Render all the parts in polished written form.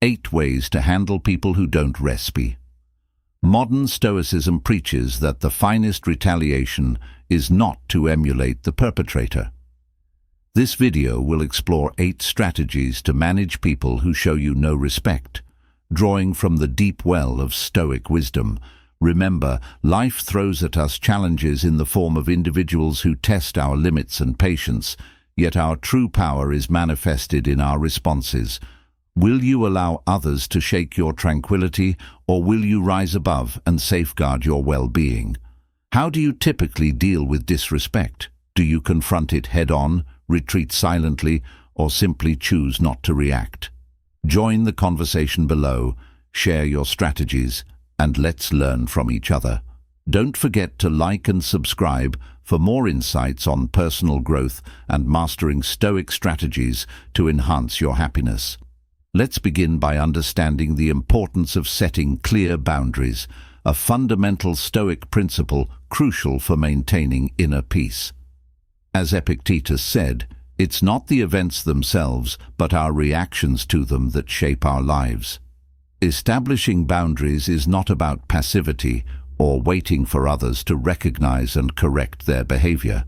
8 ways to handle people who don't resp. Modern Stoicism preaches that the finest retaliation is not to emulate the perpetrator. This video will explore 8 strategies to manage people who show you no respect, drawing from the deep well of Stoic wisdom. Remember, life throws at us challenges in the form of individuals who test our limits and patience, yet our true power is manifested in our responses. Will you allow others to shake your tranquility, or will you rise above and safeguard your well-being? How do you typically deal with disrespect? Do you confront it head-on, retreat silently, or simply choose not to react? Join the conversation below, share your strategies, and let's learn from each other. Don't forget to like and subscribe for more insights on personal growth and mastering Stoic strategies to enhance your happiness. Let's begin by understanding the importance of setting clear boundaries, a fundamental Stoic principle crucial for maintaining inner peace. As Epictetus said, it's not the events themselves, but our reactions to them that shape our lives. Establishing boundaries is not about passivity or waiting for others to recognize and correct their behavior.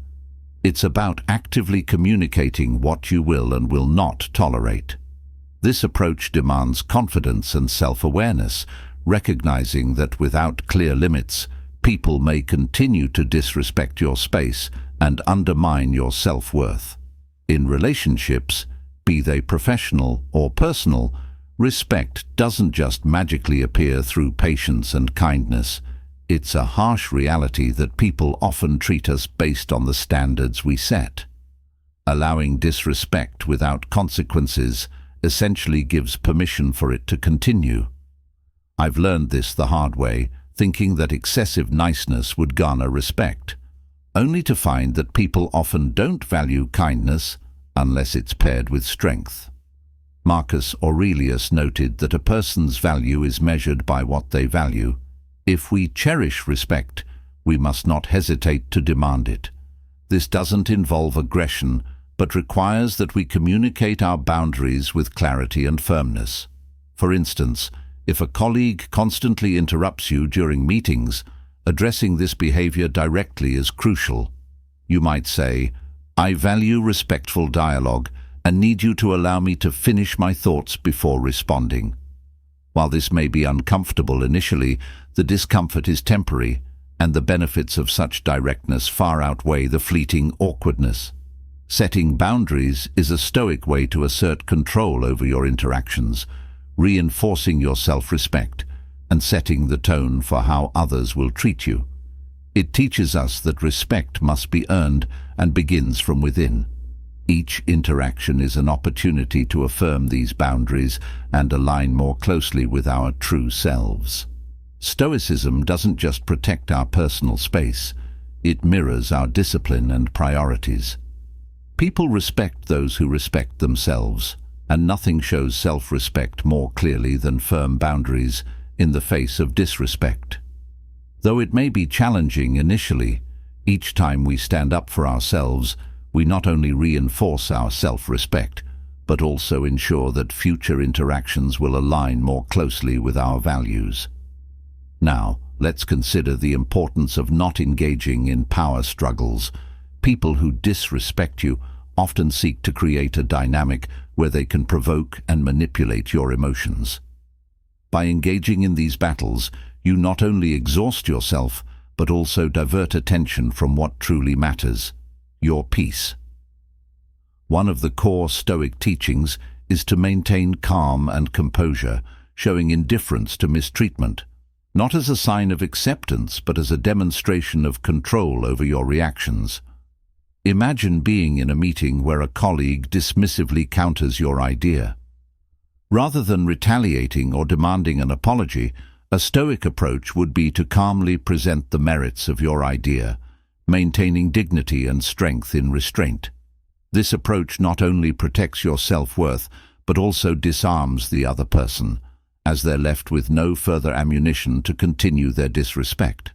It's about actively communicating what you will and will not tolerate. This approach demands confidence and self-awareness, recognizing that without clear limits, people may continue to disrespect your space and undermine your self-worth. In relationships, be they professional or personal, respect doesn't just magically appear through patience and kindness. It's a harsh reality that people often treat us based on the standards we set. Allowing disrespect without consequences essentially gives permission for it to continue. I've learned this the hard way, thinking that excessive niceness would garner respect, only to find that people often don't value kindness unless it's paired with strength. Marcus Aurelius noted that a person's value is measured by what they value. If we cherish respect, we must not hesitate to demand it. This doesn't involve aggression, but requires that we communicate our boundaries with clarity and firmness. For instance, if a colleague constantly interrupts you during meetings, addressing this behavior directly is crucial. You might say, "I value respectful dialogue and need you to allow me to finish my thoughts before responding." While this may be uncomfortable initially, the discomfort is temporary, and the benefits of such directness far outweigh the fleeting awkwardness. Setting boundaries is a Stoic way to assert control over your interactions, reinforcing your self-respect and setting the tone for how others will treat you. It teaches us that respect must be earned and begins from within. Each interaction is an opportunity to affirm these boundaries and align more closely with our true selves. Stoicism doesn't just protect our personal space, it mirrors our discipline and priorities. People respect those who respect themselves, and nothing shows self-respect more clearly than firm boundaries in the face of disrespect. Though it may be challenging initially, each time we stand up for ourselves, we not only reinforce our self-respect, but also ensure that future interactions will align more closely with our values. Now, let's consider the importance of not engaging in power struggles. People who disrespect you often seek to create a dynamic where they can provoke and manipulate your emotions. By engaging in these battles, you not only exhaust yourself, but also divert attention from what truly matters, your peace. One of the core Stoic teachings is to maintain calm and composure, showing indifference to mistreatment, not as a sign of acceptance, but as a demonstration of control over your reactions. Imagine being in a meeting where a colleague dismissively counters your idea. Rather than retaliating or demanding an apology, a Stoic approach would be to calmly present the merits of your idea, maintaining dignity and strength in restraint. This approach not only protects your self-worth, but also disarms the other person, as they're left with no further ammunition to continue their disrespect.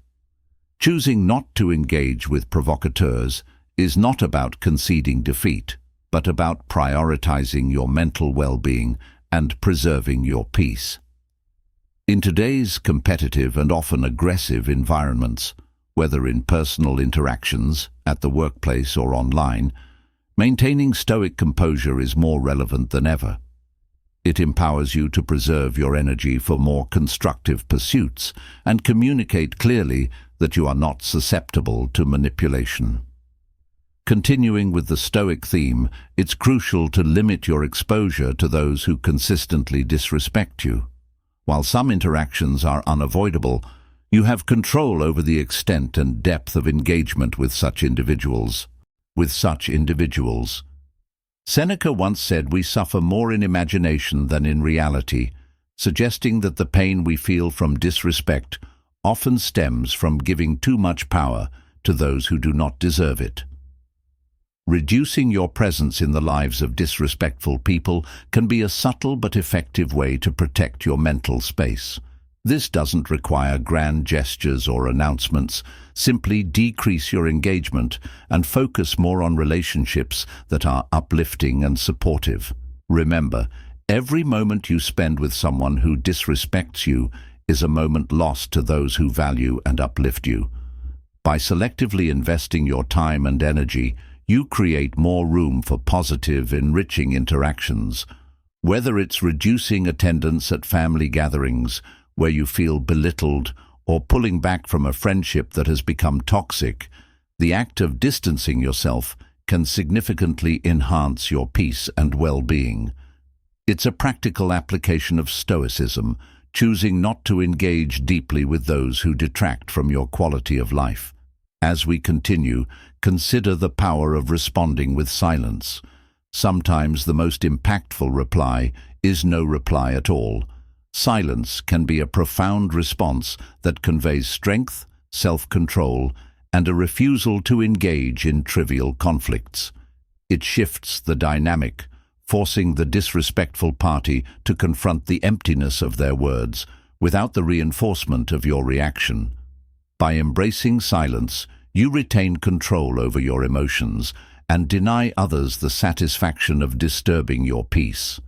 Choosing not to engage with provocateurs is not about conceding defeat, but about prioritizing your mental well-being and preserving your peace. In today's competitive and often aggressive environments, whether in personal interactions, at the workplace or online, maintaining stoic composure is more relevant than ever. It empowers you to preserve your energy for more constructive pursuits and communicate clearly that you are not susceptible to manipulation. Continuing with the Stoic theme, it's crucial to limit your exposure to those who consistently disrespect you. While some interactions are unavoidable, you have control over the extent and depth of engagement with such individuals. Seneca once said we suffer more in imagination than in reality, suggesting that the pain we feel from disrespect often stems from giving too much power to those who do not deserve it. Reducing your presence in the lives of disrespectful people can be a subtle but effective way to protect your mental space. This doesn't require grand gestures or announcements. Simply decrease your engagement and focus more on relationships that are uplifting and supportive. Remember, every moment you spend with someone who disrespects you is a moment lost to those who value and uplift you. By selectively investing your time and energy, you create more room for positive, enriching interactions. Whether it's reducing attendance at family gatherings, where you feel belittled, or pulling back from a friendship that has become toxic, the act of distancing yourself can significantly enhance your peace and well-being. It's a practical application of Stoicism, choosing not to engage deeply with those who detract from your quality of life. As we continue, consider the power of responding with silence. Sometimes the most impactful reply is no reply at all. Silence can be a profound response that conveys strength, self-control, and a refusal to engage in trivial conflicts. It shifts the dynamic, forcing the disrespectful party to confront the emptiness of their words without the reinforcement of your reaction. By embracing silence, you retain control over your emotions and deny others the satisfaction of disturbing your peace.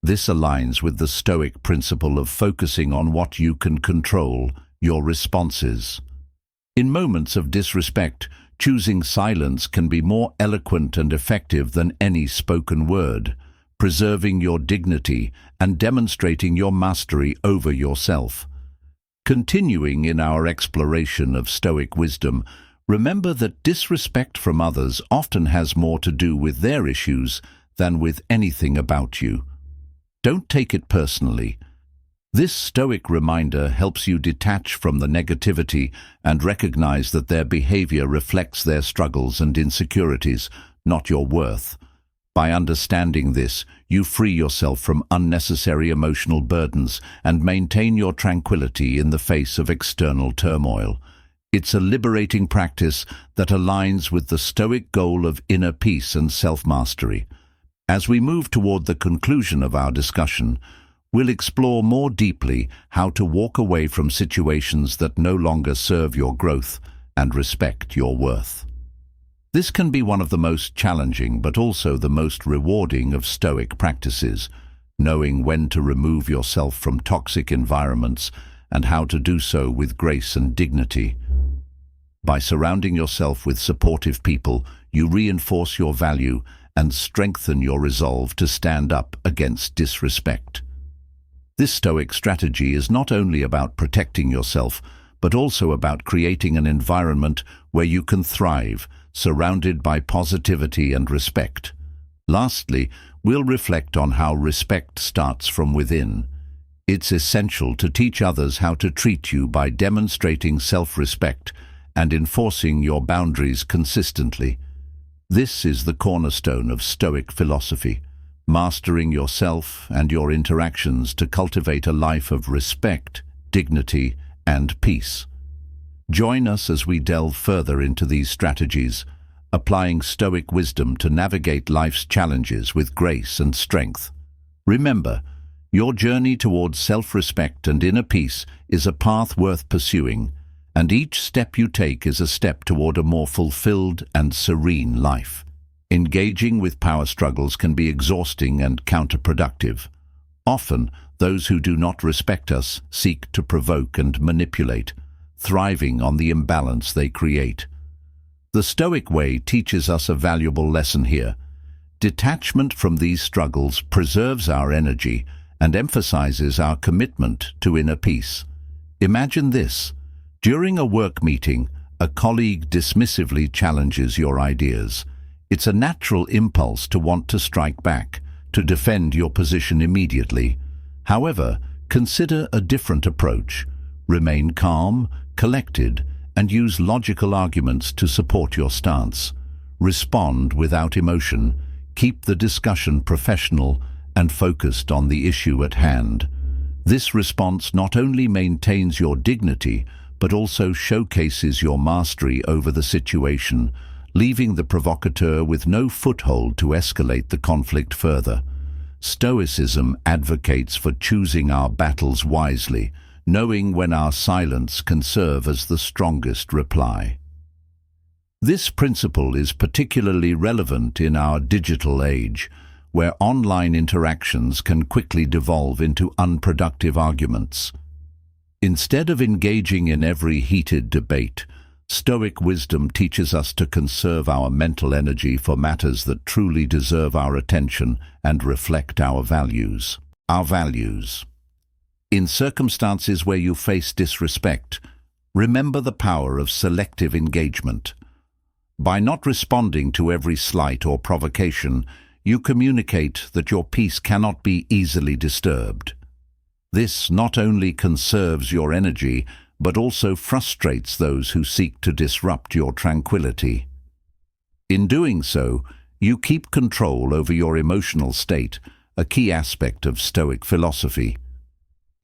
This aligns with the Stoic principle of focusing on what you can control, your responses. In moments of disrespect, choosing silence can be more eloquent and effective than any spoken word, preserving your dignity and demonstrating your mastery over yourself. Continuing in our exploration of Stoic wisdom, remember that disrespect from others often has more to do with their issues than with anything about you. Don't take it personally. This Stoic reminder helps you detach from the negativity and recognize that their behavior reflects their struggles and insecurities, not your worth. By understanding this, you free yourself from unnecessary emotional burdens and maintain your tranquility in the face of external turmoil. It's a liberating practice that aligns with the Stoic goal of inner peace and self-mastery. As we move toward the conclusion of our discussion, we'll explore more deeply how to walk away from situations that no longer serve your growth and respect your worth. This can be one of the most challenging but also the most rewarding of Stoic practices, knowing when to remove yourself from toxic environments and how to do so with grace and dignity. By surrounding yourself with supportive people, you reinforce your value and strengthen your resolve to stand up against disrespect. This Stoic strategy is not only about protecting yourself, but also about creating an environment where you can thrive, surrounded by positivity and respect. Lastly, we'll reflect on how respect starts from within. It's essential to teach others how to treat you by demonstrating self-respect and enforcing your boundaries consistently. This is the cornerstone of Stoic philosophy, mastering yourself and your interactions to cultivate a life of respect, dignity, and peace. Join us as we delve further into these strategies, applying Stoic wisdom to navigate life's challenges with grace and strength. Remember, your journey towards self-respect and inner peace is a path worth pursuing, and each step you take is a step toward a more fulfilled and serene life. Engaging with power struggles can be exhausting and counterproductive. Often, those who do not respect us seek to provoke and manipulate, thriving on the imbalance they create. The Stoic way teaches us a valuable lesson here. Detachment from these struggles preserves our energy and emphasizes our commitment to inner peace. Imagine this. During a work meeting, a colleague dismissively challenges your ideas. It's a natural impulse to want to strike back, to defend your position immediately. However, consider a different approach. Remain calm, collected, and use logical arguments to support your stance. Respond without emotion. Keep the discussion professional and focused on the issue at hand. This response not only maintains your dignity, but also showcases your mastery over the situation, leaving the provocateur with no foothold to escalate the conflict further. Stoicism advocates for choosing our battles wisely, knowing when our silence can serve as the strongest reply. This principle is particularly relevant in our digital age, where online interactions can quickly devolve into unproductive arguments. Instead of engaging in every heated debate, Stoic wisdom teaches us to conserve our mental energy for matters that truly deserve our attention and reflect our values. In circumstances where you face disrespect, remember the power of selective engagement. By not responding to every slight or provocation, you communicate that your peace cannot be easily disturbed. This not only conserves your energy, but also frustrates those who seek to disrupt your tranquility. In doing so, you keep control over your emotional state, a key aspect of Stoic philosophy.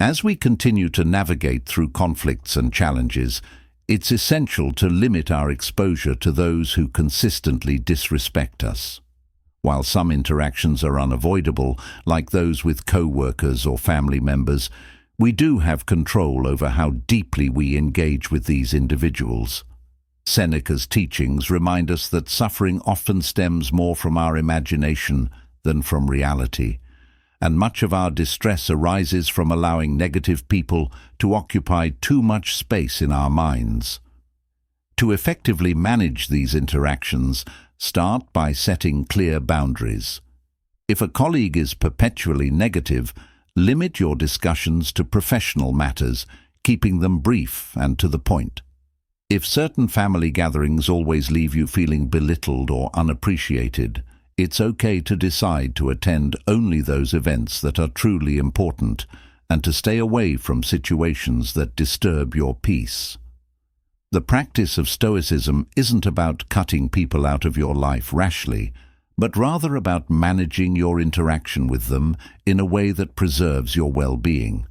As we continue to navigate through conflicts and challenges, it's essential to limit our exposure to those who consistently disrespect us. While some interactions are unavoidable, like those with co-workers or family members, we do have control over how deeply we engage with these individuals. Seneca's teachings remind us that suffering often stems more from our imagination than from reality, and much of our distress arises from allowing negative people to occupy too much space in our minds. To effectively manage these interactions, start by setting clear boundaries. If a colleague is perpetually negative, limit your discussions to professional matters, keeping them brief and to the point. If certain family gatherings always leave you feeling belittled or unappreciated, it's okay to decide to attend only those events that are truly important and to stay away from situations that disturb your peace. The practice of Stoicism isn't about cutting people out of your life rashly, but rather about managing your interaction with them in a way that preserves your well-being.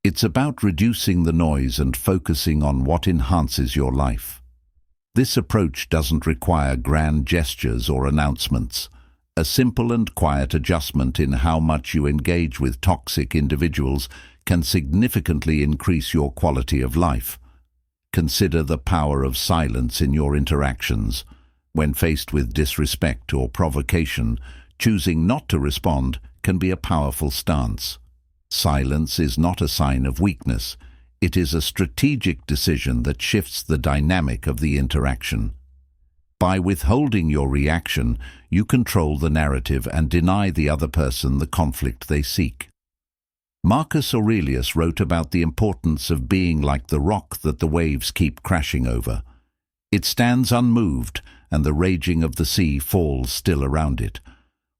It's about reducing the noise and focusing on what enhances your life. This approach doesn't require grand gestures or announcements. A simple and quiet adjustment in how much you engage with toxic individuals can significantly increase your quality of life. Consider the power of silence in your interactions. When faced with disrespect or provocation, choosing not to respond can be a powerful stance. Silence is not a sign of weakness. It is a strategic decision that shifts the dynamic of the interaction. By withholding your reaction, you control the narrative and deny the other person the conflict they seek. Marcus Aurelius wrote about the importance of being like the rock that the waves keep crashing over. It stands unmoved, and the raging of the sea falls still around it.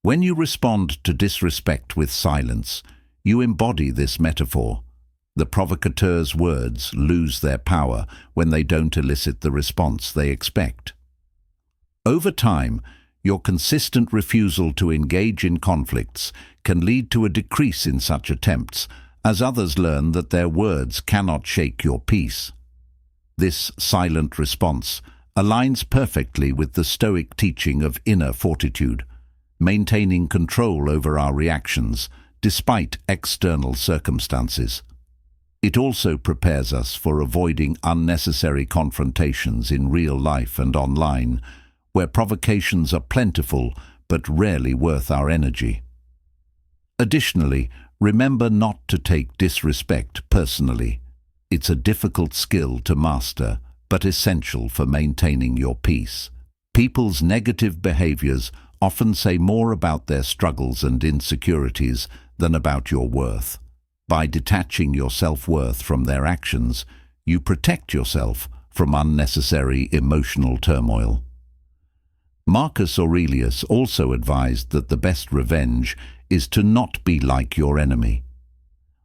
When you respond to disrespect with silence, you embody this metaphor. The provocateur's words lose their power when they don't elicit the response they expect. Over time, your consistent refusal to engage in conflicts can lead to a decrease in such attempts, as others learn that their words cannot shake your peace. This silent response aligns perfectly with the Stoic teaching of inner fortitude, maintaining control over our reactions despite external circumstances. It also prepares us for avoiding unnecessary confrontations in real life and online, where provocations are plentiful but rarely worth our energy. Additionally, remember not to take disrespect personally. It's a difficult skill to master, but essential for maintaining your peace. People's negative behaviors often say more about their struggles and insecurities than about your worth. By detaching your self-worth from their actions, you protect yourself from unnecessary emotional turmoil. Marcus Aurelius also advised that the best revenge is to not be like your enemy.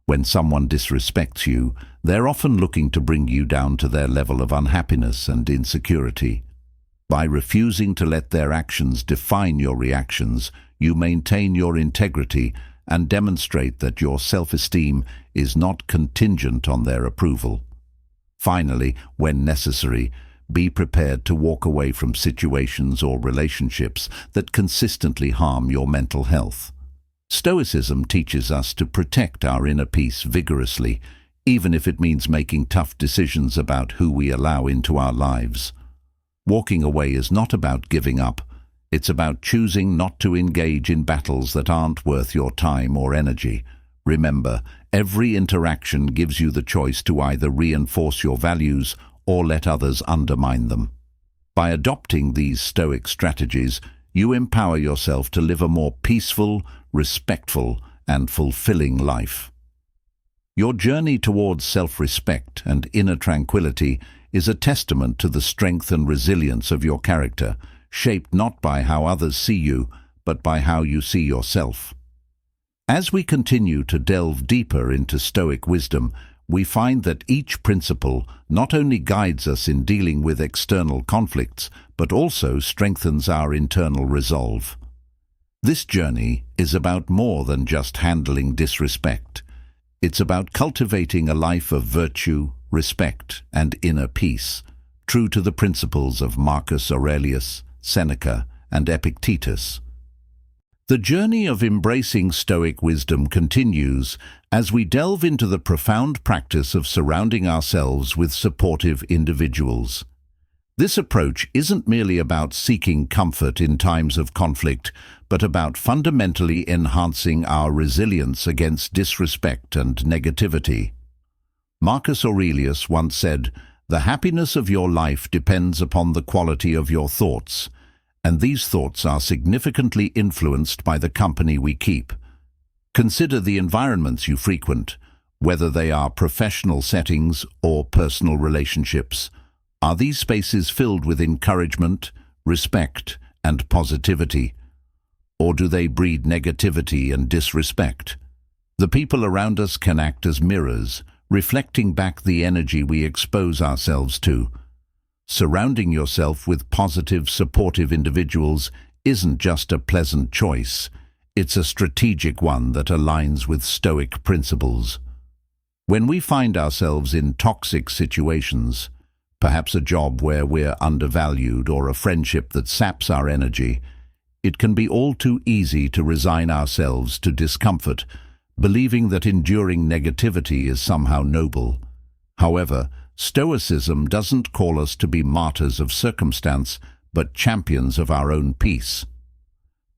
When someone disrespects you, they're often looking to bring you down to their level of unhappiness and insecurity. By refusing to let their actions define your reactions, you maintain your integrity and demonstrate that your self-esteem is not contingent on their approval. Finally, when necessary, be prepared to walk away from situations or relationships that consistently harm your mental health. Stoicism teaches us to protect our inner peace vigorously, even if it means making tough decisions about who we allow into our lives. Walking away is not about giving up. It's about choosing not to engage in battles that aren't worth your time or energy. Remember, every interaction gives you the choice to either reinforce your values or let others undermine them. By adopting these Stoic strategies, you empower yourself to live a more peaceful, respectful, and fulfilling life. Your journey towards self-respect and inner tranquility is a testament to the strength and resilience of your character, shaped not by how others see you, but by how you see yourself. As we continue to delve deeper into Stoic wisdom, we find that each principle not only guides us in dealing with external conflicts, but also strengthens our internal resolve. This journey is about more than just handling disrespect. It's about cultivating a life of virtue, respect, and inner peace, true to the principles of Marcus Aurelius, Seneca, and Epictetus. The journey of embracing Stoic wisdom continues as we delve into the profound practice of surrounding ourselves with supportive individuals. This approach isn't merely about seeking comfort in times of conflict, but about fundamentally enhancing our resilience against disrespect and negativity. Marcus Aurelius once said, "The happiness of your life depends upon the quality of your thoughts, and these thoughts are significantly influenced by the company we keep." Consider the environments you frequent, whether they are professional settings or personal relationships. Are these spaces filled with encouragement, respect, and positivity? Or do they breed negativity and disrespect? The people around us can act as mirrors, reflecting back the energy we expose ourselves to. Surrounding yourself with positive, supportive individuals isn't just a pleasant choice. It's a strategic one that aligns with Stoic principles. When we find ourselves in toxic situations, perhaps a job where we're undervalued or a friendship that saps our energy, it can be all too easy to resign ourselves to discomfort, believing that enduring negativity is somehow noble. However, Stoicism doesn't call us to be martyrs of circumstance, but champions of our own peace.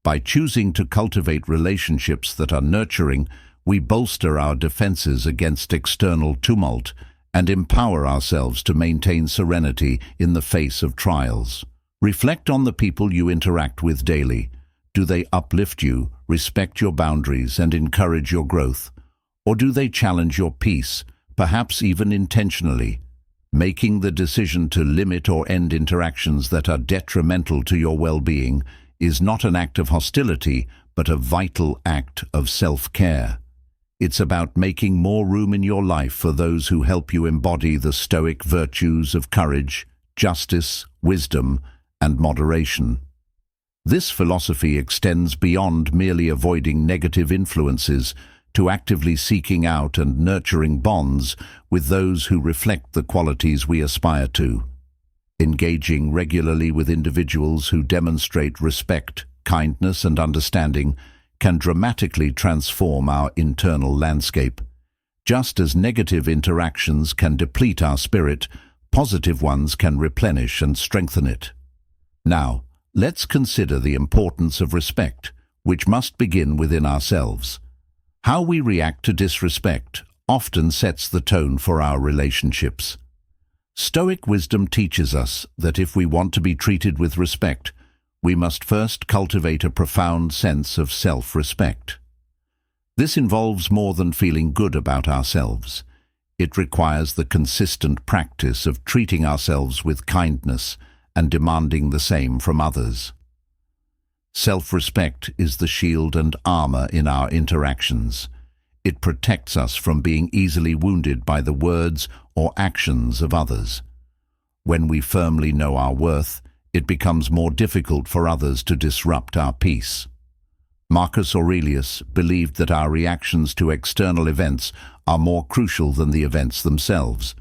By choosing to cultivate relationships that are nurturing, we bolster our defenses against external tumult and empower ourselves to maintain serenity in the face of trials. Reflect on the people you interact with daily. Do they uplift you, respect your boundaries, and encourage your growth? Or do they challenge your peace, perhaps even intentionally? Making the decision to limit or end interactions that are detrimental to your well-being is not an act of hostility, but a vital act of self-care. It's about making more room in your life for those who help you embody the Stoic virtues of courage, justice, wisdom, and moderation. This philosophy extends beyond merely avoiding negative influences to actively seeking out and nurturing bonds with those who reflect the qualities we aspire to. Engaging regularly with individuals who demonstrate respect, kindness, and understanding can dramatically transform our internal landscape. Just as negative interactions can deplete our spirit, positive ones can replenish and strengthen it. Now, let's consider the importance of respect, which must begin within ourselves. How we react to disrespect often sets the tone for our relationships. Stoic wisdom teaches us that if we want to be treated with respect, we must first cultivate a profound sense of self-respect. This involves more than feeling good about ourselves. It requires the consistent practice of treating ourselves with kindness and demanding the same from others. Self-respect is the shield and armor in our interactions. It protects us from being easily wounded by the words or actions of others. When we firmly know our worth, it becomes more difficult for others to disrupt our peace. Marcus Aurelius believed that our reactions to external events are more crucial than the events themselves.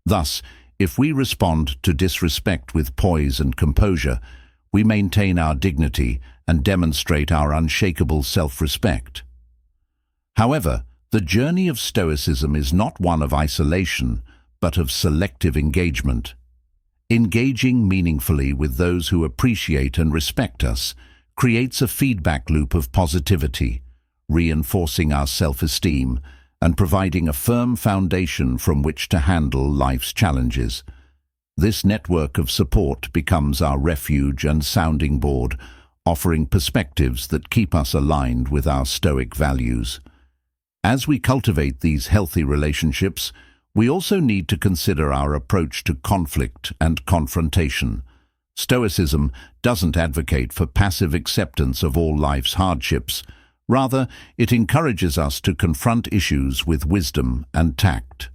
Thus, if we respond to disrespect with poise and composure, we maintain our dignity and demonstrate our unshakable self-respect. However, the journey of Stoicism is not one of isolation, but of selective engagement. Engaging meaningfully with those who appreciate and respect us creates a feedback loop of positivity, reinforcing our self-esteem and providing a firm foundation from which to handle life's challenges. This network of support becomes our refuge and sounding board, offering perspectives that keep us aligned with our Stoic values. As we cultivate these healthy relationships, we also need to consider our approach to conflict and confrontation. Stoicism doesn't advocate for passive acceptance of all life's hardships. Rather, it encourages us to confront issues with wisdom and tact.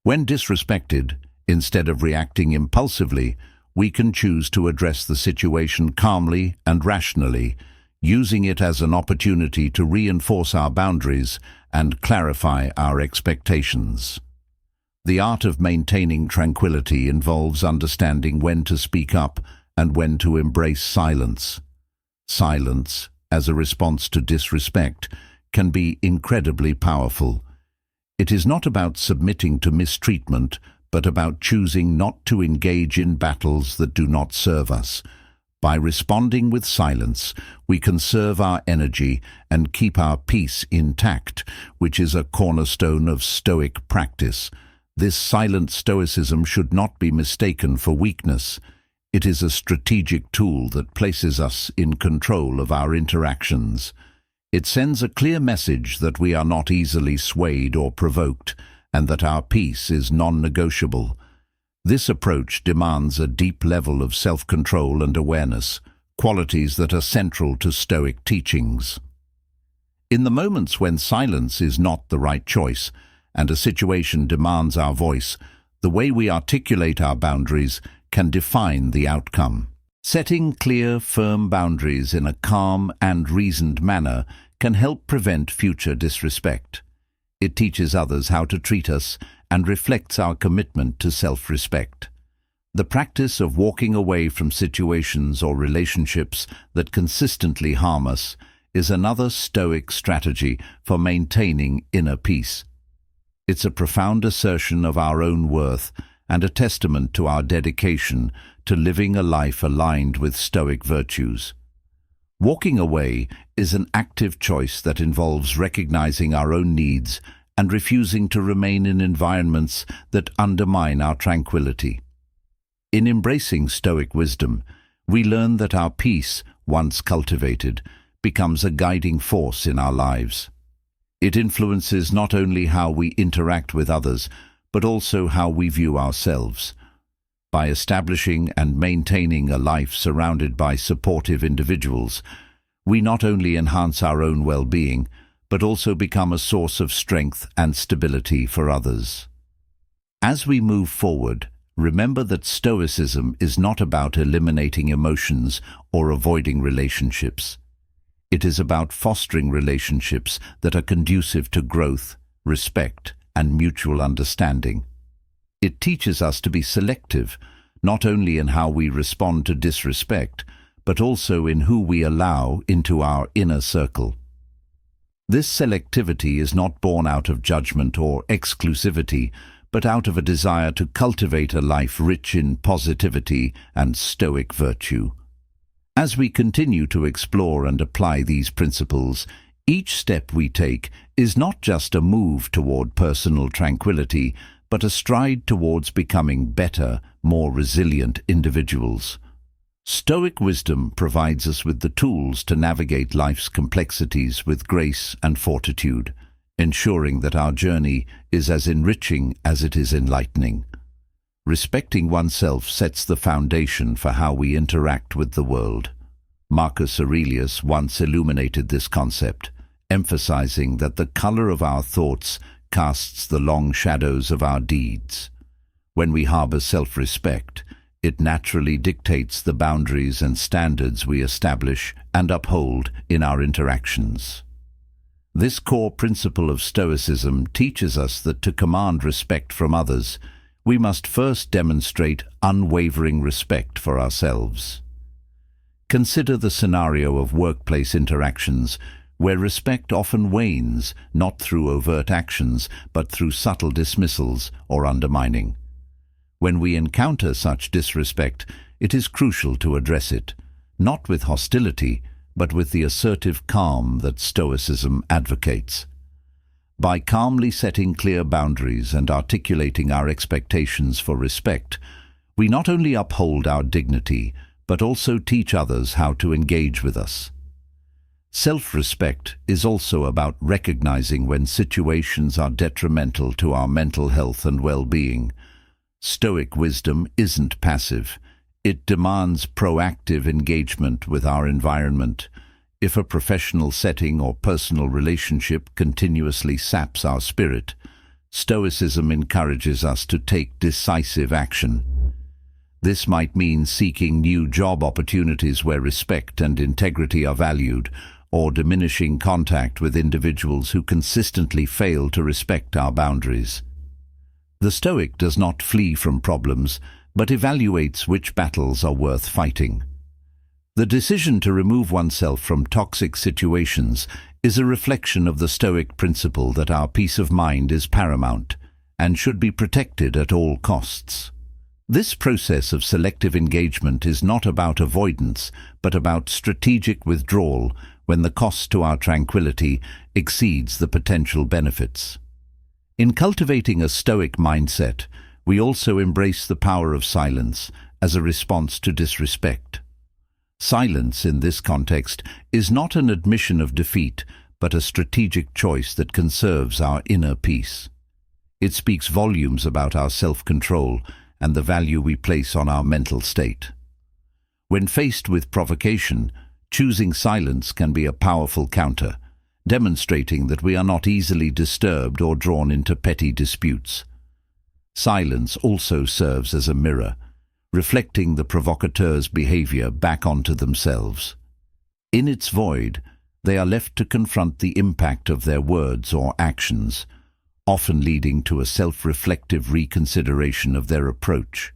When disrespected, instead of reacting impulsively, we can choose to address the situation calmly and rationally, using it as an opportunity to reinforce our boundaries and clarify our expectations. The art of maintaining tranquility involves understanding when to speak up and when to embrace silence. Silence, as a response to disrespect, can be incredibly powerful. It is not about submitting to mistreatment, but about choosing not to engage in battles that do not serve us. By responding with silence, we conserve our energy and keep our peace intact, which is a cornerstone of Stoic practice. This silent stoicism should not be mistaken for weakness. It is a strategic tool that places us in control of our interactions. It sends a clear message that we are not easily swayed or provoked, and that our peace is non-negotiable. This approach demands a deep level of self-control and awareness, qualities that are central to Stoic teachings. In the moments when silence is not the right choice, and a situation demands our voice, the way we articulate our boundaries can define the outcome. Setting clear, firm boundaries in a calm and reasoned manner can help prevent future disrespect. It teaches others how to treat us and reflects our commitment to self-respect. The practice of walking away from situations or relationships that consistently harm us is another Stoic strategy for maintaining inner peace. It's a profound assertion of our own worth and a testament to our dedication to living a life aligned with Stoic virtues. Walking away is an active choice that involves recognizing our own needs and refusing to remain in environments that undermine our tranquility. In embracing Stoic wisdom, we learn that our peace, once cultivated, becomes a guiding force in our lives. It influences not only how we interact with others, but also how we view ourselves. By establishing and maintaining a life surrounded by supportive individuals, we not only enhance our own well-being, but also become a source of strength and stability for others. As we move forward, remember that Stoicism is not about eliminating emotions or avoiding relationships. It is about fostering relationships that are conducive to growth, respect, and mutual understanding. It teaches us to be selective, not only in how we respond to disrespect, but also in who we allow into our inner circle. This selectivity is not born out of judgment or exclusivity, but out of a desire to cultivate a life rich in positivity and Stoic virtue. As we continue to explore and apply these principles, Each step we take is not just a move toward personal tranquility, but a stride towards becoming better, more resilient individuals. Stoic wisdom provides us with the tools to navigate life's complexities with grace and fortitude, ensuring that our journey is as enriching as it is enlightening. Respecting oneself sets the foundation for how we interact with the world. Marcus Aurelius once illuminated this concept, emphasizing that the color of our thoughts casts the long shadows of our deeds. When we harbor self-respect, it naturally dictates the boundaries and standards we establish and uphold in our interactions. This core principle of Stoicism teaches us that to command respect from others, we must first demonstrate unwavering respect for ourselves. Consider the scenario of workplace interactions, where respect often wanes, not through overt actions, but through subtle dismissals or undermining. When we encounter such disrespect, it is crucial to address it, not with hostility, but with the assertive calm that Stoicism advocates. By calmly setting clear boundaries and articulating our expectations for respect, we not only uphold our dignity, but also teach others how to engage with us. Self-respect is also about recognizing when situations are detrimental to our mental health and well-being. Stoic wisdom isn't passive. It demands proactive engagement with our environment. If a professional setting or personal relationship continuously saps our spirit, Stoicism encourages us to take decisive action. This might mean seeking new job opportunities where respect and integrity are valued, or diminishing contact with individuals who consistently fail to respect our boundaries. The Stoic does not flee from problems, but evaluates which battles are worth fighting. The decision to remove oneself from toxic situations is a reflection of the Stoic principle that our peace of mind is paramount and should be protected at all costs. This process of selective engagement is not about avoidance, but about strategic withdrawal when the cost to our tranquility exceeds the potential benefits. In cultivating a Stoic mindset, we also embrace the power of silence as a response to disrespect. Silence, in this context, is not an admission of defeat, but a strategic choice that conserves our inner peace. It speaks volumes about our self-control and the value we place on our mental state. When faced with provocation, choosing silence can be a powerful counter, demonstrating that we are not easily disturbed or drawn into petty disputes. Silence also serves as a mirror, reflecting the provocateur's behavior back onto themselves. In its void, they are left to confront the impact of their words or actions, often leading to a self-reflective reconsideration of their approach.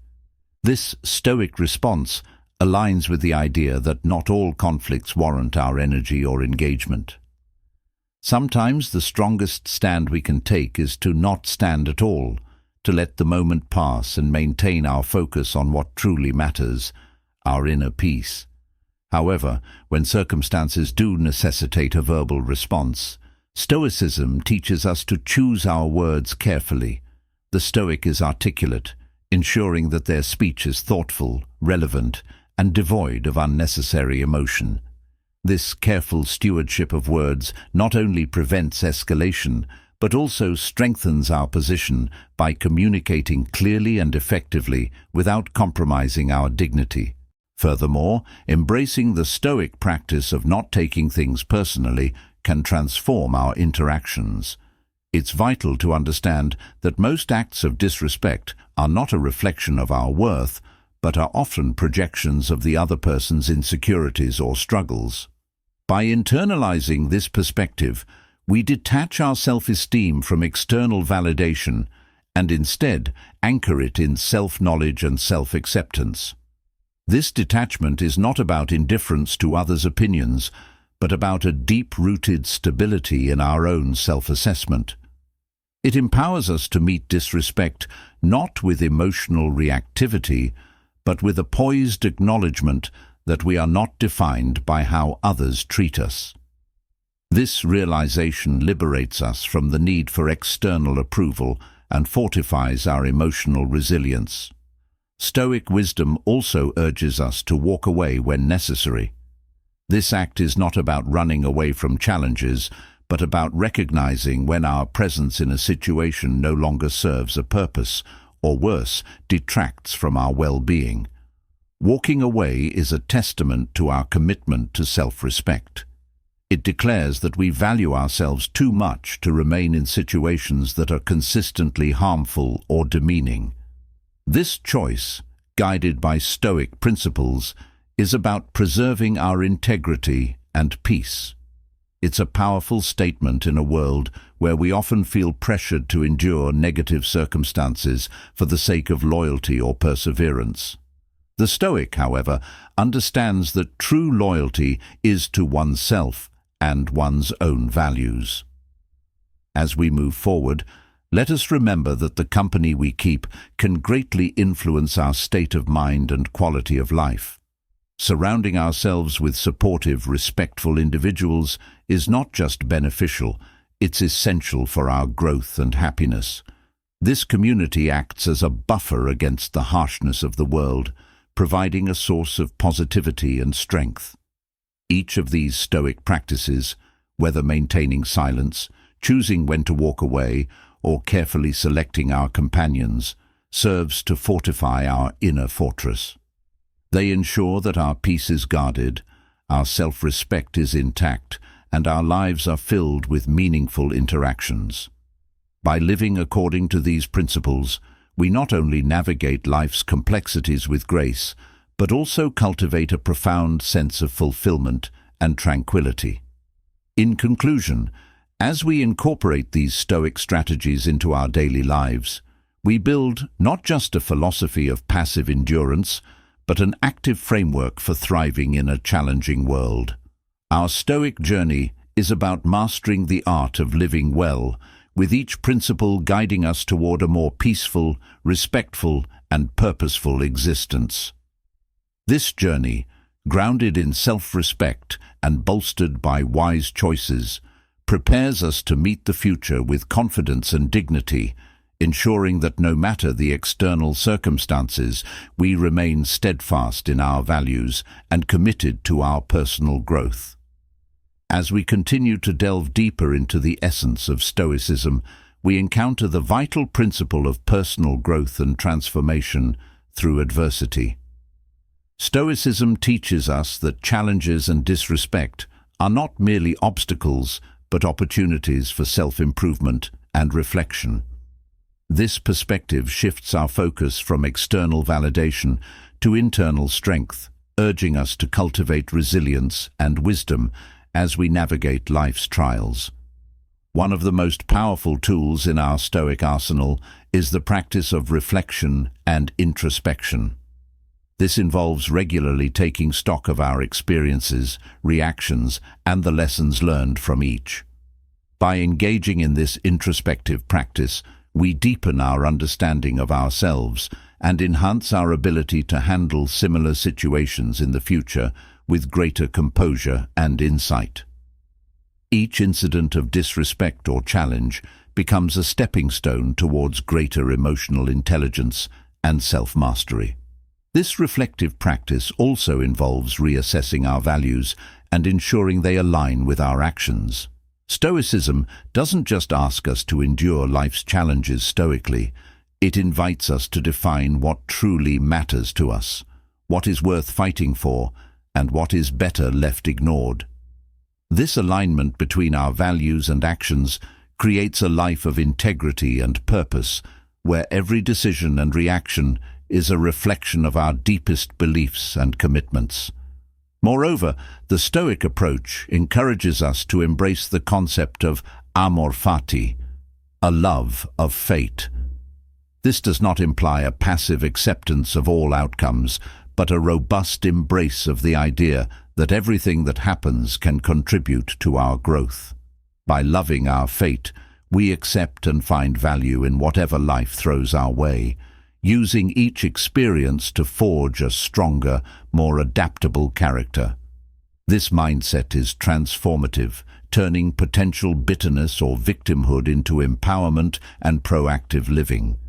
This Stoic response aligns with the idea that not all conflicts warrant our energy or engagement. Sometimes the strongest stand we can take is to not stand at all, to let the moment pass and maintain our focus on what truly matters, our inner peace. However, when circumstances do necessitate a verbal response, Stoicism teaches us to choose our words carefully. The Stoic is articulate, ensuring that their speech is thoughtful, relevant, and devoid of unnecessary emotion. This careful stewardship of words not only prevents escalation, but also strengthens our position by communicating clearly and effectively without compromising our dignity. Furthermore, embracing the Stoic practice of not taking things personally can transform our interactions. It's vital to understand that most acts of disrespect are not a reflection of our worth, but are often projections of the other person's insecurities or struggles. By internalizing this perspective, we detach our self-esteem from external validation and instead anchor it in self-knowledge and self-acceptance. This detachment is not about indifference to others' opinions, but about a deep-rooted stability in our own self-assessment. It empowers us to meet disrespect not with emotional reactivity, but with a poised acknowledgement that we are not defined by how others treat us. This realization liberates us from the need for external approval and fortifies our emotional resilience. Stoic wisdom also urges us to walk away when necessary. This act is not about running away from challenges, but about recognizing when our presence in a situation no longer serves a purpose, or worse, detracts from our well-being. Walking away is a testament to our commitment to self-respect. It declares that we value ourselves too much to remain in situations that are consistently harmful or demeaning. This choice, guided by Stoic principles, is about preserving our integrity and peace. It's a powerful statement in a world where we often feel pressured to endure negative circumstances for the sake of loyalty or perseverance. The Stoic, however, understands that true loyalty is to oneself and one's own values. As we move forward, let us remember that the company we keep can greatly influence our state of mind and quality of life. Surrounding ourselves with supportive, respectful individuals is not just beneficial, it's essential for our growth and happiness. This community acts as a buffer against the harshness of the world, providing a source of positivity and strength. Each of these Stoic practices, whether maintaining silence, choosing when to walk away, or carefully selecting our companions, serves to fortify our inner fortress. They ensure that our peace is guarded, our self-respect is intact, and our lives are filled with meaningful interactions. By living according to these principles, we not only navigate life's complexities with grace, but also cultivate a profound sense of fulfillment and tranquility. In conclusion, as we incorporate these Stoic strategies into our daily lives, we build not just a philosophy of passive endurance, but an active framework for thriving in a challenging world. Our Stoic journey is about mastering the art of living well, with each principle guiding us toward a more peaceful, respectful, and purposeful existence. This journey, grounded in self-respect and bolstered by wise choices, prepares us to meet the future with confidence and dignity, ensuring that no matter the external circumstances, we remain steadfast in our values and committed to our personal growth. As we continue to delve deeper into the essence of Stoicism, we encounter the vital principle of personal growth and transformation through adversity. Stoicism teaches us that challenges and disrespect are not merely obstacles, but opportunities for self-improvement and reflection. This perspective shifts our focus from external validation to internal strength, urging us to cultivate resilience and wisdom as we navigate life's trials. One of the most powerful tools in our Stoic arsenal is the practice of reflection and introspection. This involves regularly taking stock of our experiences, reactions, and the lessons learned from each. By engaging in this introspective practice, we deepen our understanding of ourselves and enhance our ability to handle similar situations in the future with greater composure and insight. Each incident of disrespect or challenge becomes a stepping stone towards greater emotional intelligence and self-mastery. This reflective practice also involves reassessing our values and ensuring they align with our actions. Stoicism doesn't just ask us to endure life's challenges stoically, it invites us to define what truly matters to us, what is worth fighting for, and what is better left ignored. This alignment between our values and actions creates a life of integrity and purpose, where every decision and reaction is a reflection of our deepest beliefs and commitments. Moreover, the Stoic approach encourages us to embrace the concept of amor fati, a love of fate. This does not imply a passive acceptance of all outcomes, but a robust embrace of the idea that everything that happens can contribute to our growth. By loving our fate, we accept and find value in whatever life throws our way, using each experience to forge a stronger, more adaptable character. This mindset is transformative, turning potential bitterness or victimhood into empowerment and proactive living.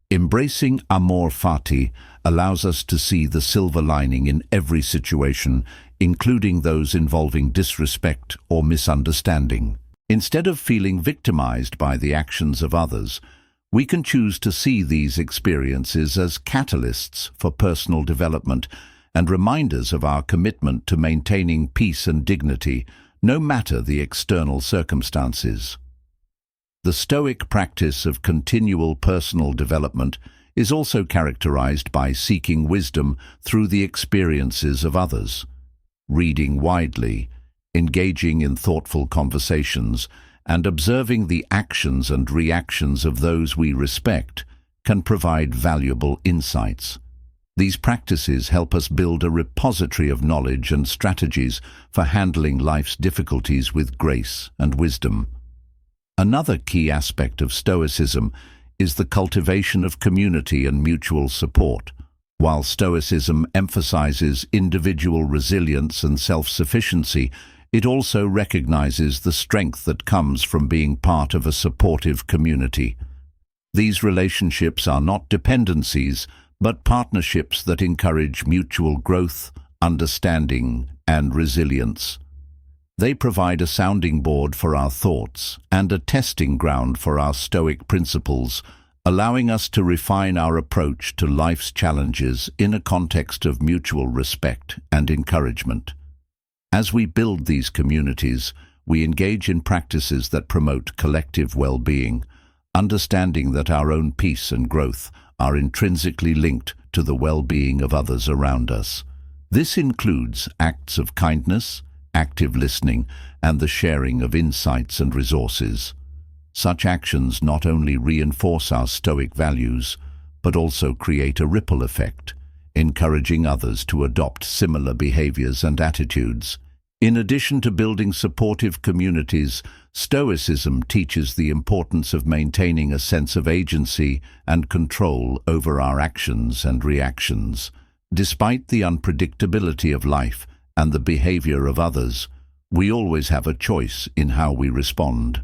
Embracing amor fati allows us to see the silver lining in every situation, including those involving disrespect or misunderstanding. Instead of feeling victimized by the actions of others, we can choose to see these experiences as catalysts for personal development and reminders of our commitment to maintaining peace and dignity, no matter the external circumstances. The Stoic practice of continual personal development is also characterized by seeking wisdom through the experiences of others. Reading widely, engaging in thoughtful conversations, and observing the actions and reactions of those we respect can provide valuable insights. These practices help us build a repository of knowledge and strategies for handling life's difficulties with grace and wisdom. Another key aspect of Stoicism is the cultivation of community and mutual support. While Stoicism emphasizes individual resilience and self-sufficiency, it also recognizes the strength that comes from being part of a supportive community. These relationships are not dependencies, but partnerships that encourage mutual growth, understanding, and resilience. They provide a sounding board for our thoughts and a testing ground for our Stoic principles, allowing us to refine our approach to life's challenges in a context of mutual respect and encouragement. As we build these communities, we engage in practices that promote collective well-being, understanding that our own peace and growth are intrinsically linked to the well-being of others around us. This includes acts of kindness, active listening, and the sharing of insights and resources. Such actions not only reinforce our Stoic values, but also create a ripple effect, encouraging others to adopt similar behaviors and attitudes. In addition to building supportive communities, Stoicism teaches the importance of maintaining a sense of agency and control over our actions and reactions. Despite the unpredictability of life and the behavior of others, we always have a choice in how we respond.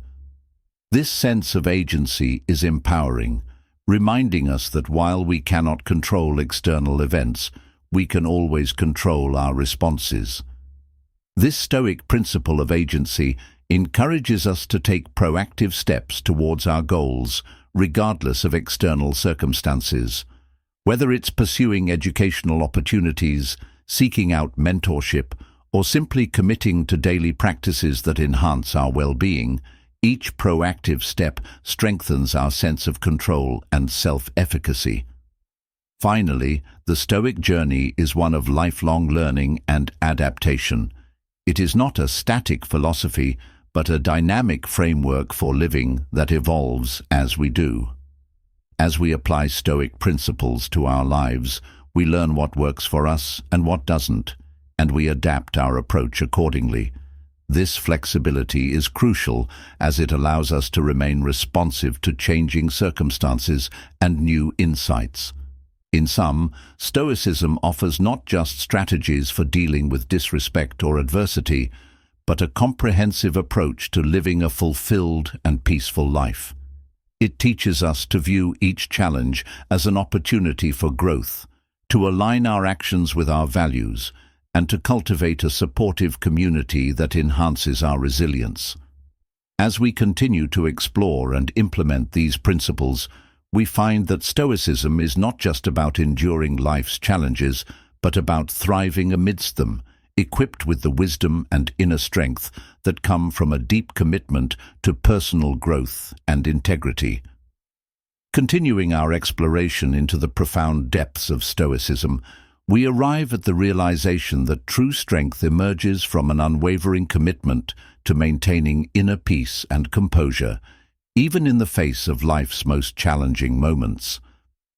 This sense of agency is empowering, reminding us that while we cannot control external events, we can always control our responses. This Stoic principle of agency encourages us to take proactive steps towards our goals, regardless of external circumstances. Whether it's pursuing educational opportunities, seeking out mentorship, or simply committing to daily practices that enhance our well-being, each proactive step strengthens our sense of control and self-efficacy. Finally, the Stoic journey is one of lifelong learning and adaptation. It is not a static philosophy, but a dynamic framework for living that evolves as we do. As we apply Stoic principles to our lives, we learn what works for us and what doesn't, and we adapt our approach accordingly. This flexibility is crucial as it allows us to remain responsive to changing circumstances and new insights. In sum, Stoicism offers not just strategies for dealing with disrespect or adversity, but a comprehensive approach to living a fulfilled and peaceful life. It teaches us to view each challenge as an opportunity for growth, to align our actions with our values, and to cultivate a supportive community that enhances our resilience. As we continue to explore and implement these principles, we find that Stoicism is not just about enduring life's challenges, but about thriving amidst them, equipped with the wisdom and inner strength that come from a deep commitment to personal growth and integrity. Continuing our exploration into the profound depths of Stoicism, we arrive at the realization that true strength emerges from an unwavering commitment to maintaining inner peace and composure, even in the face of life's most challenging moments.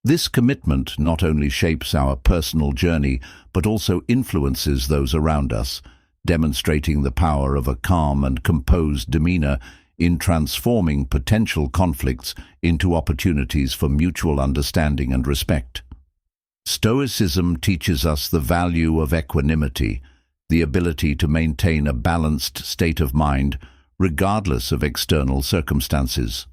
This commitment not only shapes our personal journey, but also influences those around us, demonstrating the power of a calm and composed demeanor in transforming potential conflicts into opportunities for mutual understanding and respect. Stoicism teaches us the value of equanimity, the ability to maintain a balanced state of mind, regardless of external circumstances.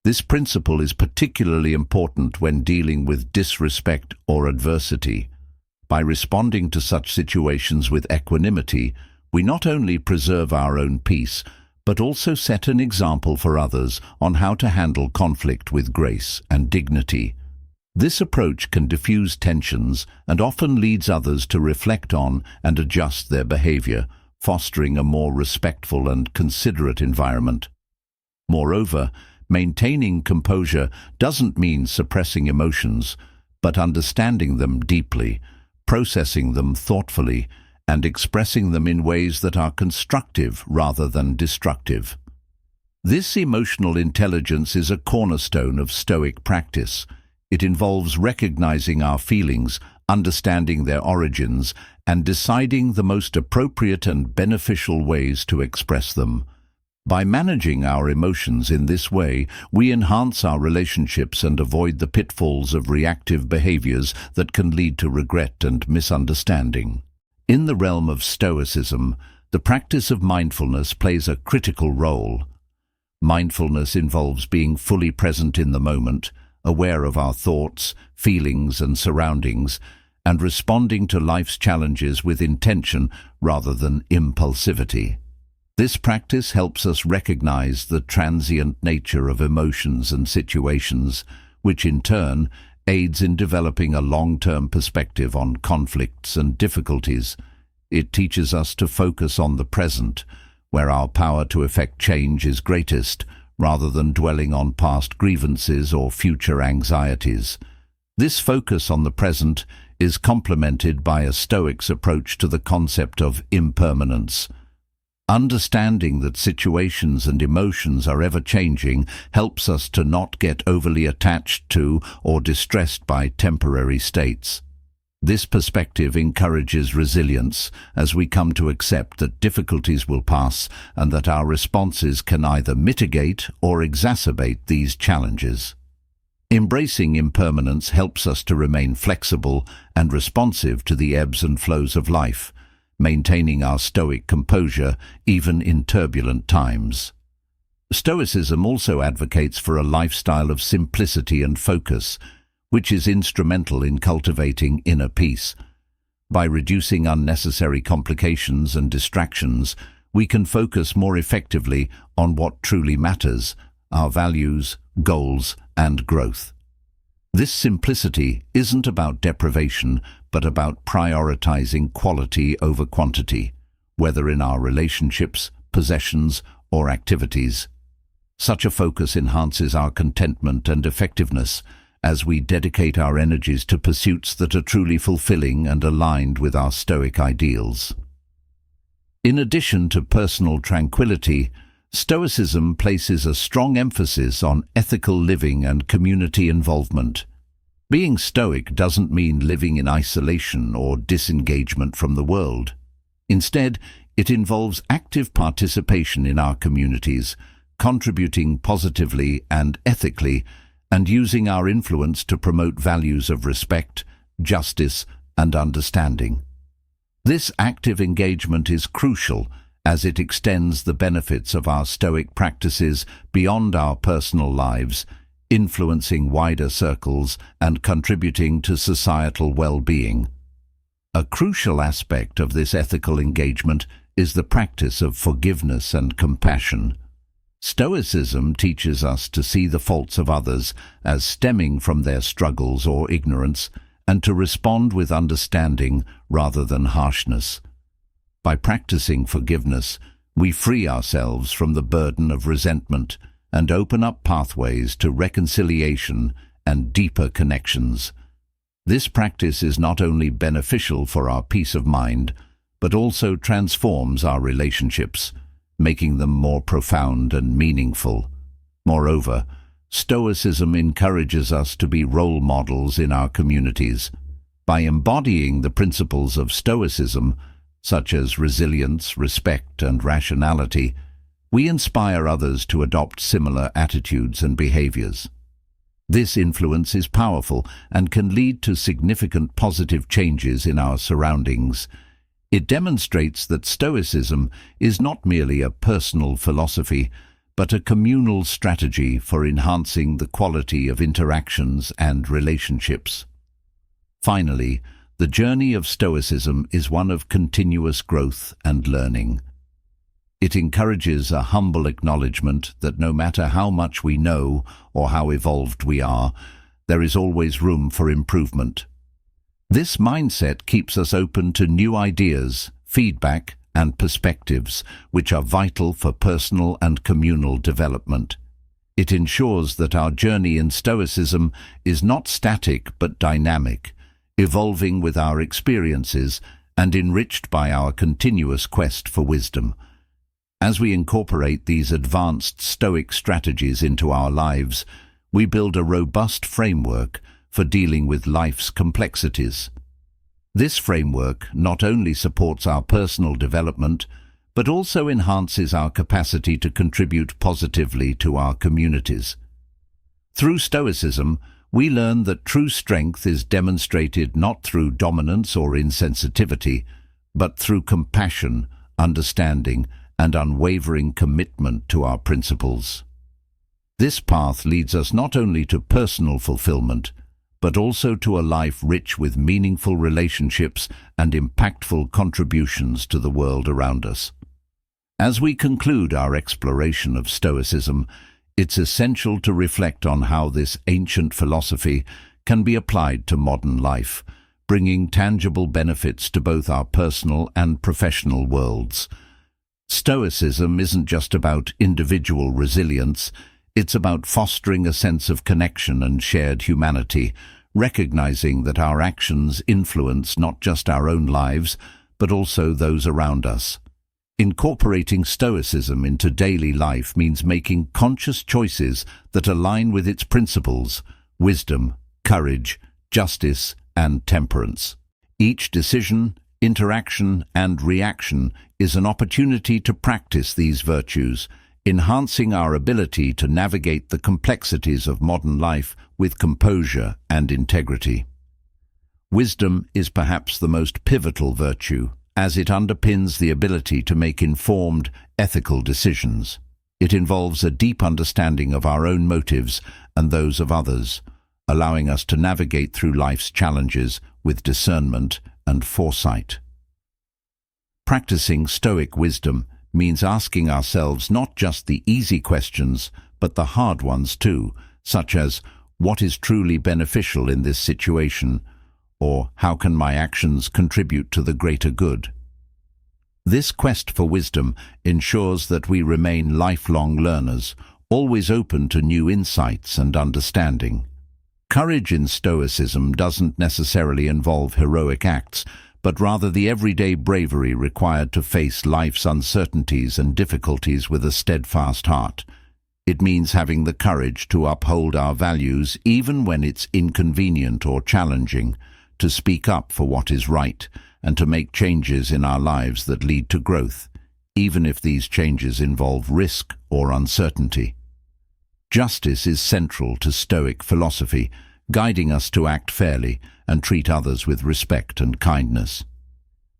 This principle is particularly important when dealing with disrespect or adversity. By responding to such situations with equanimity, we not only preserve our own peace, but also set an example for others on how to handle conflict with grace and dignity. This approach can diffuse tensions and often leads others to reflect on and adjust their behavior, fostering a more respectful and considerate environment. Moreover, maintaining composure doesn't mean suppressing emotions, but understanding them deeply, processing them thoughtfully, and expressing them in ways that are constructive rather than destructive. This emotional intelligence is a cornerstone of Stoic practice. It involves recognizing our feelings, understanding their origins, and deciding the most appropriate and beneficial ways to express them. By managing our emotions in this way, we enhance our relationships and avoid the pitfalls of reactive behaviors that can lead to regret and misunderstanding. In the realm of Stoicism, the practice of mindfulness plays a critical role. Mindfulness involves being fully present in the moment, aware of our thoughts, feelings, and surroundings, and responding to life's challenges with intention rather than impulsivity. This practice helps us recognize the transient nature of emotions and situations, which in turn aids in developing a long-term perspective on conflicts and difficulties. It teaches us to focus on the present, where our power to effect change is greatest, rather than dwelling on past grievances or future anxieties. This focus on the present is complemented by a Stoic's approach to the concept of impermanence. Understanding that situations and emotions are ever-changing helps us to not get overly attached to or distressed by temporary states. This perspective encourages resilience as we come to accept that difficulties will pass and that our responses can either mitigate or exacerbate these challenges. Embracing impermanence helps us to remain flexible and responsive to the ebbs and flows of life, maintaining our Stoic composure even in turbulent times. Stoicism also advocates for a lifestyle of simplicity and focus, which is instrumental in cultivating inner peace. By reducing unnecessary complications and distractions, we can focus more effectively on what truly matters, our values, goals, and growth. This simplicity isn't about deprivation, but about prioritizing quality over quantity, whether in our relationships, possessions, or activities. Such a focus enhances our contentment and effectiveness as we dedicate our energies to pursuits that are truly fulfilling and aligned with our Stoic ideals. In addition to personal tranquility, Stoicism places a strong emphasis on ethical living and community involvement. Being Stoic doesn't mean living in isolation or disengagement from the world. Instead, it involves active participation in our communities, contributing positively and ethically, and using our influence to promote values of respect, justice, and understanding. This active engagement is crucial as it extends the benefits of our Stoic practices beyond our personal lives, influencing wider circles and contributing to societal well-being. A crucial aspect of this ethical engagement is the practice of forgiveness and compassion. Stoicism teaches us to see the faults of others as stemming from their struggles or ignorance, and to respond with understanding rather than harshness. By practicing forgiveness, we free ourselves from the burden of resentment and open up pathways to reconciliation and deeper connections. This practice is not only beneficial for our peace of mind, but also transforms our relationships, making them more profound and meaningful. Moreover, Stoicism encourages us to be role models in our communities. By embodying the principles of Stoicism, such as resilience, respect, and rationality, we inspire others to adopt similar attitudes and behaviors. This influence is powerful and can lead to significant positive changes in our surroundings. It demonstrates that Stoicism is not merely a personal philosophy, but a communal strategy for enhancing the quality of interactions and relationships. Finally, the journey of Stoicism is one of continuous growth and learning. It encourages a humble acknowledgement that no matter how much we know or how evolved we are, there is always room for improvement. This mindset keeps us open to new ideas, feedback, and perspectives, which are vital for personal and communal development. It ensures that our journey in Stoicism is not static but dynamic, evolving with our experiences and enriched by our continuous quest for wisdom. As we incorporate these advanced Stoic strategies into our lives, we build a robust framework for dealing with life's complexities. This framework not only supports our personal development, but also enhances our capacity to contribute positively to our communities. Through Stoicism, we learn that true strength is demonstrated not through dominance or insensitivity, but through compassion, understanding, and unwavering commitment to our principles. This path leads us not only to personal fulfillment, but also to a life rich with meaningful relationships and impactful contributions to the world around us. As we conclude our exploration of Stoicism, it's essential to reflect on how this ancient philosophy can be applied to modern life, bringing tangible benefits to both our personal and professional worlds. Stoicism isn't just about individual resilience, it's about fostering a sense of connection and shared humanity, recognizing that our actions influence not just our own lives, but also those around us. Incorporating Stoicism into daily life means making conscious choices that align with its principles: wisdom, courage, justice, and temperance. Each decision, interaction, and reaction is an opportunity to practice these virtues, enhancing our ability to navigate the complexities of modern life with composure and integrity. Wisdom is perhaps the most pivotal virtue, as it underpins the ability to make informed, ethical decisions. It involves a deep understanding of our own motives and those of others, allowing us to navigate through life's challenges with discernment and foresight. Practicing Stoic wisdom means asking ourselves not just the easy questions, but the hard ones too, such as, what is truly beneficial in this situation? Or how can my actions contribute to the greater good? This quest for wisdom ensures that we remain lifelong learners, always open to new insights and understanding. Courage in Stoicism doesn't necessarily involve heroic acts, but rather the everyday bravery required to face life's uncertainties and difficulties with a steadfast heart. It means having the courage to uphold our values even when it's inconvenient or challenging, to speak up for what is right, and to make changes in our lives that lead to growth, even if these changes involve risk or uncertainty. Justice is central to Stoic philosophy, guiding us to act fairly and treat others with respect and kindness.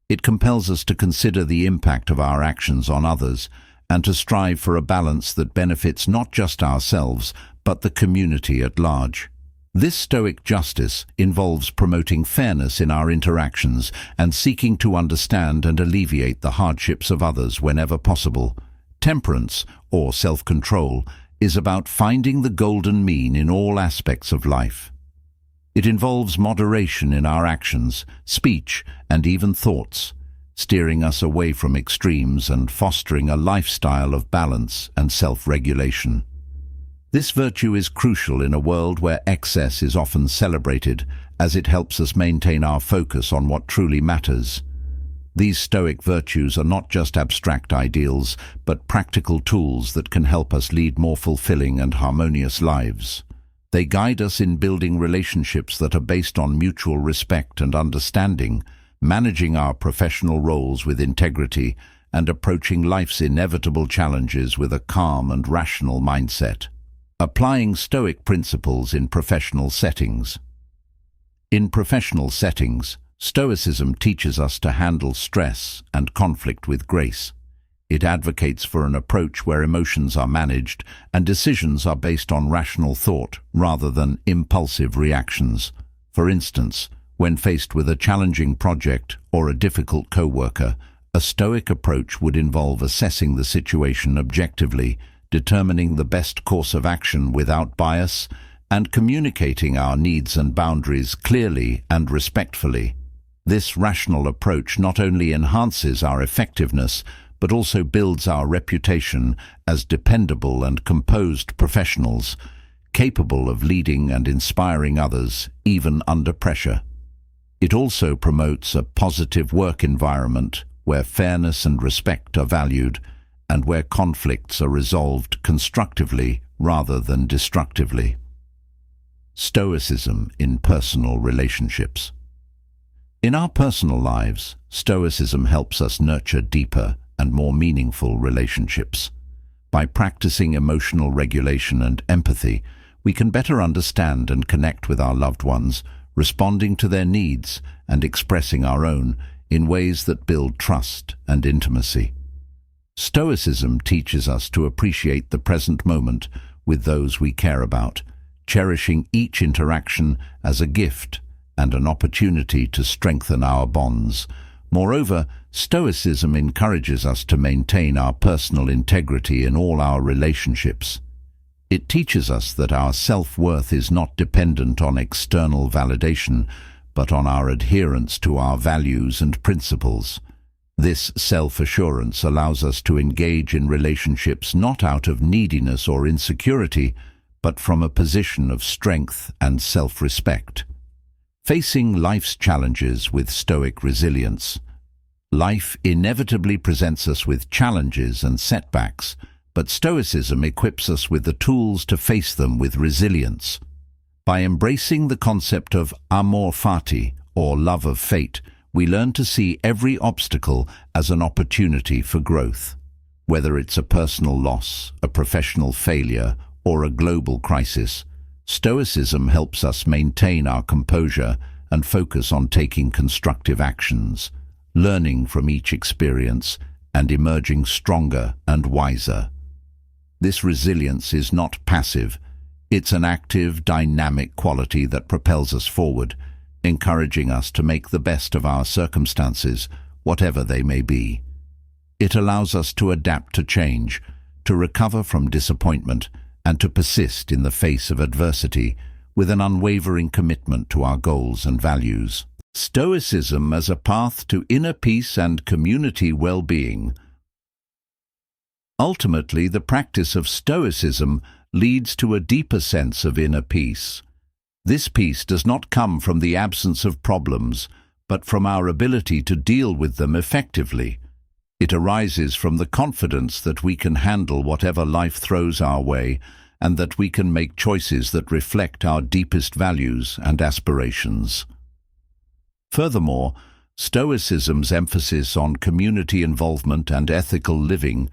It compels us to consider the impact of our actions on others and to strive for a balance that benefits not just ourselves, but the community at large. This Stoic justice involves promoting fairness in our interactions and seeking to understand and alleviate the hardships of others whenever possible. Temperance, or self-control, is about finding the golden mean in all aspects of life. It involves moderation in our actions, speech, and even thoughts, steering us away from extremes and fostering a lifestyle of balance and self-regulation. This virtue is crucial in a world where excess is often celebrated, as it helps us maintain our focus on what truly matters. These Stoic virtues are not just abstract ideals, but practical tools that can help us lead more fulfilling and harmonious lives. They guide us in building relationships that are based on mutual respect and understanding, managing our professional roles with integrity, and approaching life's inevitable challenges with a calm and rational mindset. Applying Stoic principles in professional settings. In professional settings, Stoicism teaches us to handle stress and conflict with grace. It advocates for an approach where emotions are managed and decisions are based on rational thought rather than impulsive reactions. For instance, when faced with a challenging project or a difficult co-worker, a Stoic approach would involve assessing the situation objectively, determining the best course of action without bias, and communicating our needs and boundaries clearly and respectfully. This rational approach not only enhances our effectiveness, but also builds our reputation as dependable and composed professionals, capable of leading and inspiring others, even under pressure. It also promotes a positive work environment where fairness and respect are valued, and where conflicts are resolved constructively rather than destructively. Stoicism in personal relationships. In our personal lives, Stoicism helps us nurture deeper and more meaningful relationships. By practicing emotional regulation and empathy, we can better understand and connect with our loved ones, responding to their needs and expressing our own in ways that build trust and intimacy. Stoicism teaches us to appreciate the present moment with those we care about, cherishing each interaction as a gift and an opportunity to strengthen our bonds. Moreover, Stoicism encourages us to maintain our personal integrity in all our relationships. It teaches us that our self-worth is not dependent on external validation, but on our adherence to our values and principles. This self-assurance allows us to engage in relationships not out of neediness or insecurity, but from a position of strength and self-respect. Facing life's challenges with Stoic resilience. Life inevitably presents us with challenges and setbacks, but Stoicism equips us with the tools to face them with resilience. By embracing the concept of amor fati, or love of fate, we learn to see every obstacle as an opportunity for growth. Whether it's a personal loss, a professional failure, or a global crisis, Stoicism helps us maintain our composure and focus on taking constructive actions, learning from each experience, and emerging stronger and wiser. This resilience is not passive. It's an active, dynamic quality that propels us forward, encouraging us to make the best of our circumstances, whatever they may be. It allows us to adapt to change, to recover from disappointment, and to persist in the face of adversity with an unwavering commitment to our goals and values. Stoicism as a path to inner peace and community well-being. Ultimately, the practice of Stoicism leads to a deeper sense of inner peace. This peace does not come from the absence of problems, but from our ability to deal with them effectively. It arises from the confidence that we can handle whatever life throws our way, and that we can make choices that reflect our deepest values and aspirations. Furthermore, Stoicism's emphasis on community involvement and ethical living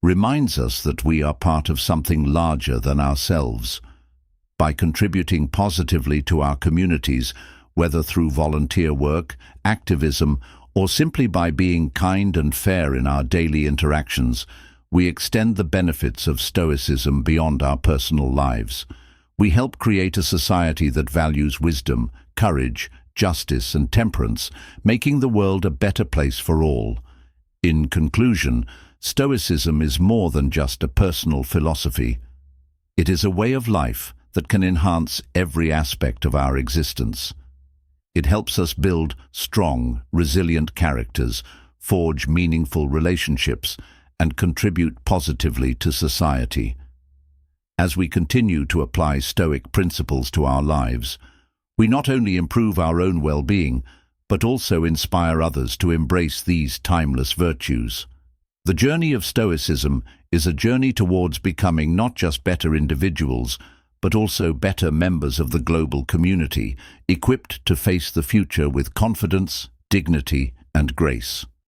reminds us that we are part of something larger than ourselves. By contributing positively to our communities, whether through volunteer work, activism, or simply by being kind and fair in our daily interactions, we extend the benefits of Stoicism beyond our personal lives. We help create a society that values wisdom, courage, justice, and temperance, making the world a better place for all. In conclusion, Stoicism is more than just a personal philosophy. It is a way of life that can enhance every aspect of our existence. It helps us build strong, resilient characters, forge meaningful relationships, and contribute positively to society. As we continue to apply Stoic principles to our lives, we not only improve our own well-being, but also inspire others to embrace these timeless virtues. The journey of Stoicism is a journey towards becoming not just better individuals, but also better members of the global community, equipped to face the future with confidence, dignity, and grace.